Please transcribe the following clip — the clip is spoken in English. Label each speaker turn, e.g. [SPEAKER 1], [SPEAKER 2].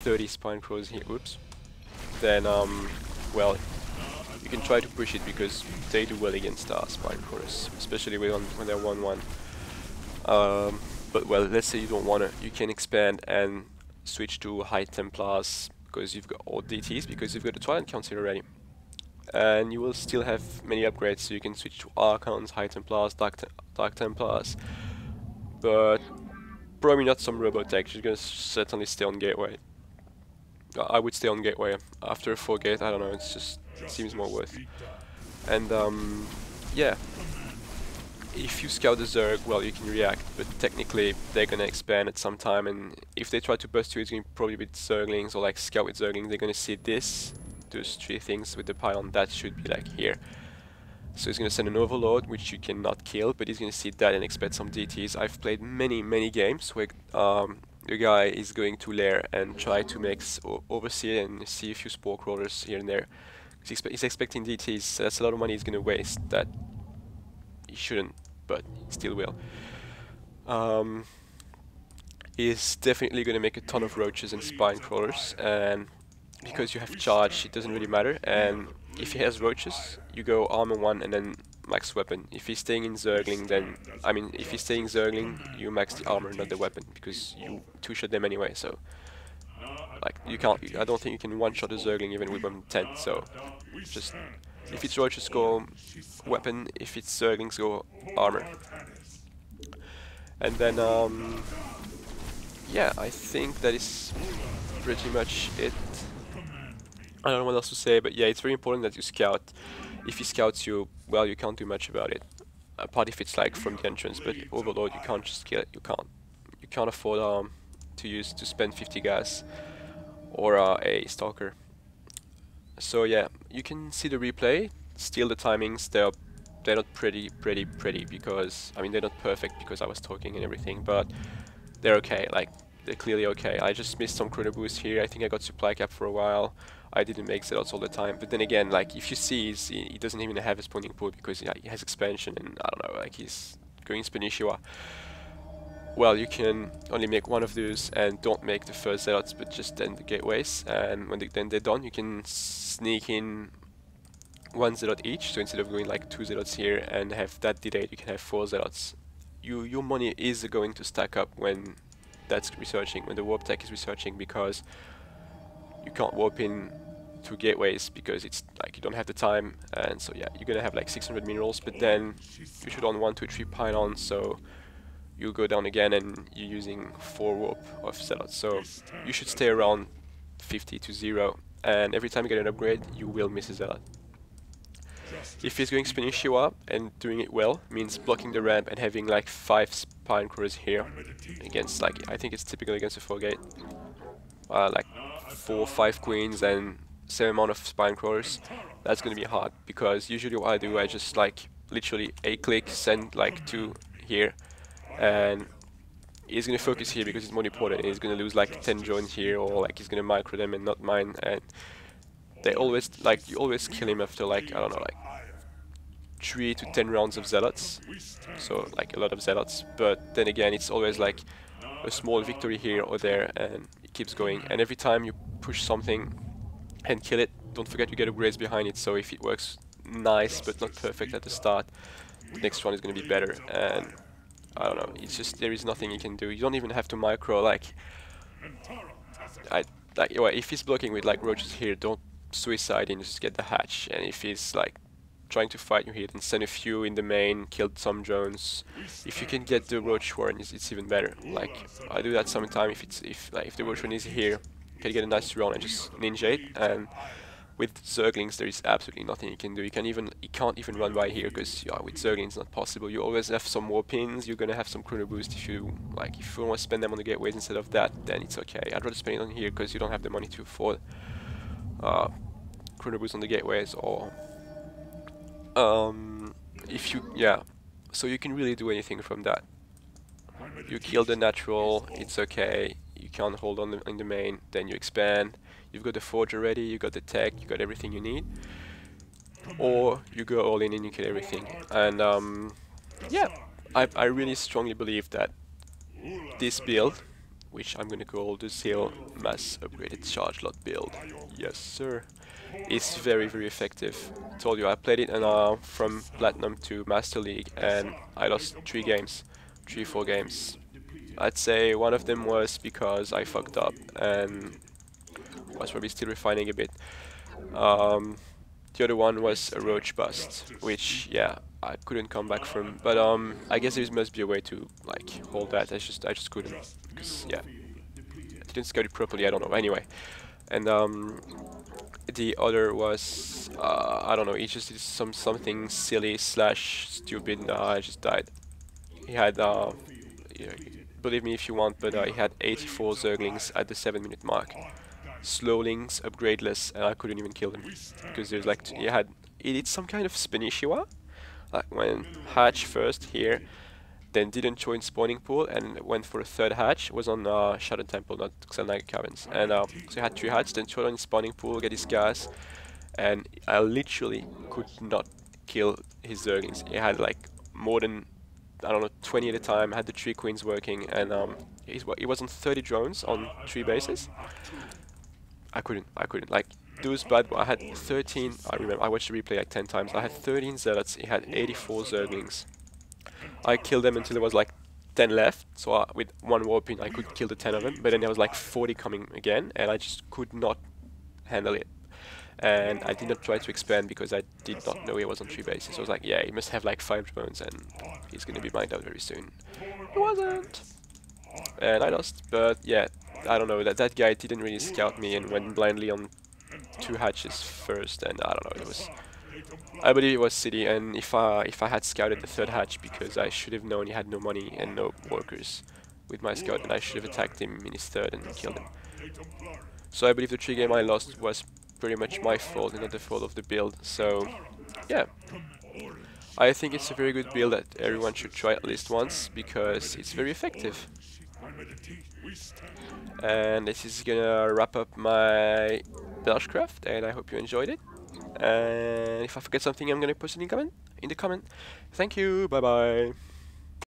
[SPEAKER 1] 30 spine crawlers here, oops, then well, you can try to push it because they do well against spine crawlers, especially when they're 1-1. But well, let's say you don't want to, you can expand and switch to High Templars because you've got, or DTs because you've got the Twilight Council already. And you will still have many upgrades, so you can switch to Archons, High Templars, Dark Templars, but probably not some Robotech. You're gonna certainly stay on Gateway. I would stay on Gateway. After a 4 gate, I don't know, it seems more worth. And yeah, if you scout the Zerg, well, you can react, but technically they're gonna expand at some time, and if they try to bust you, it's gonna probably be Zerglings or like scout with Zerglings. They're gonna see this, those 3 things with the pylon, that should be like here. So he's gonna send an Overlord, which you cannot kill, but he's gonna see that and expect some DTs. I've played many games where the guy is going to lair and try to make oversee and see a few spore crawlers here and there. He's expecting DTs, so that's a lot of money he's gonna waste that he shouldn't, but he still will. He's definitely gonna make a ton of roaches and spine crawlers, and because you have charge, it doesn't really matter. And if he has roaches, you go armor 1 and then max weapon. If he's staying in Zergling, then if he's staying Zergling, you max the armor, not the weapon, because you 2-shot them anyway. So like you can't, I don't think you can 1-shot a Zergling even with weapon 10. So just if it's roaches, go weapon. If it's Zerglings, go armor. And then yeah, I think that is pretty much it. I don't know what else to say, but yeah, it's very important that you scout. If he scouts you, well, you can't do much about it. Apart if it's like from the entrance, but Overlord, you can't just kill it. You can't afford to spend 50 gas or a Stalker. So yeah, you can see the replay. Still, the timings they're not pretty because I mean they're not perfect because I was talking and everything, but they're okay. Like they're clearly okay. I just missed some chrono boost here. I think I got supply cap for a while. I didn't make zealots all the time, but then again, like if you see, he doesn't even have a spawning pool because he has expansion, and I don't know, like he's going Spinishua. Well, you can only make one of those, and don't make the first zealots, but just then the gateways. And when then they're done, you can sneak in 1 zealot each. So instead of going like 2 zealots here and have that delayed, you can have 4 zealots. Your money is going to stack up when that's researching, when the warp tech is researching, because you can't warp in to gateways because it's like you don't have the time, and so yeah, you're gonna have like 600 minerals, but then you should on 1, 2, 3 pylons, so you go down again and you're using 4 warp of zealots, so you should stay around 50 to 0, and every time you get an upgrade, you will miss a zealot. If he's going Spinishua and doing it well, means blocking the ramp and having like 5 spine crawlers here against, like, I think it's typical against a 4 gate, like 4 or 5 queens and same amount of spine crawlers. That's gonna be hard because usually what I do, I just like literally a click, send like 2 here, and he's gonna focus here because it's more important, and he's gonna lose like 10 joints here, or like he's gonna micro them and not mine, and they always, like, you always kill him after like, I don't know, like 3 to 10 rounds of zealots, so like a lot of zealots, but then again it's always like a small victory here or there, and it keeps going, and every time you push something and kill it, don't forget you get upgrades behind it, so if it works nice but not perfect at the start, the next one is going to be better. And I don't know, it's just, there is nothing you can do. You don't even have to micro, like well, if he's blocking with like roaches here, don't suicide and just get the hatch, and if he's like trying to fight you here, then send a few in the main, kill some drones. If you can get the roach horn, it's even better. Like I do that sometimes. If the roach horn is here, you can get a nice round and just ninja it. And with Zerglings, there is absolutely nothing you can do. You can't even run by here because yeah, with Zerglings it's not possible. You always have some more pins. You're gonna have some chrono boost if you want to spend them on the gateways instead of that. Then it's okay. I'd rather spend it on here because you don't have the money to afford chrono boost on the gateways, or if you, yeah, so you can really do anything from that. You kill the natural, it's okay, you can't hold on in the main, then you expand, you've got the forge already, you got the tech, you got everything you need, or you go all in and you kill everything. And yeah, I really strongly believe that this build which I'm gonna call the Zeal Mass Upgraded Chargelot build. Yes, sir. It's very effective. Told you I played it and from Platinum to Master League, and I lost 4 games. I'd say one of them was because I fucked up and was probably still refining a bit. The other one was a roach bust, which yeah, I couldn't come back from. But I guess there must be a way to like hold that. I just couldn't, because yeah, I didn't scout it properly. I don't know. Anyway, and the other was I don't know. He just did something silly slash stupid. And, I just died. He had yeah, believe me if you want, but he had 84 Zerglings at the 7-minute mark. Slowlings, upgradeless, and I couldn't even kill them because there's like he did some kind of Spinishiwa, like when hatch first here, then didn't join spawning pool and went for a third hatch. Was on Shadow Temple, not Xelnaga Caverns, and so he had 3 hatch, then shot on spawning pool, get his gas, and I literally could not kill his Zerglings. He had like more than I don't know 20 at a time. Had the 3 queens working, and he was on 30 drones on 3 bases. I couldn't. Like, those bad. I had 13. I remember. I watched the replay like 10 times. I had 13 zealots. He had 84 zerglings. I killed them until there was like 10 left. So with one warping, I could kill the 10 of them. But then there was like 40 coming again, and I just could not handle it. And I did not try to expand because I did not know he was on 3 bases. So I was like, yeah, he must have like 5 drones, and he's gonna be mined out very soon. He wasn't. And I lost. But yeah. I don't know, that guy didn't really scout me and went blindly on 2 hatches first, and I don't know, I believe it was City, and if I had scouted the 3rd hatch, because I should have known he had no money and no workers with my scout, and I should have attacked him in his 3rd and killed him. So I believe the 3 game I lost was pretty much my fault and not the fault of the build, so yeah. I think it's a very good build that everyone should try at least once, because it's very effective. And this is gonna wrap up my Belshcraft, and I hope you enjoyed it. And if I forget something, I'm gonna post it in the comment. Thank you, bye bye.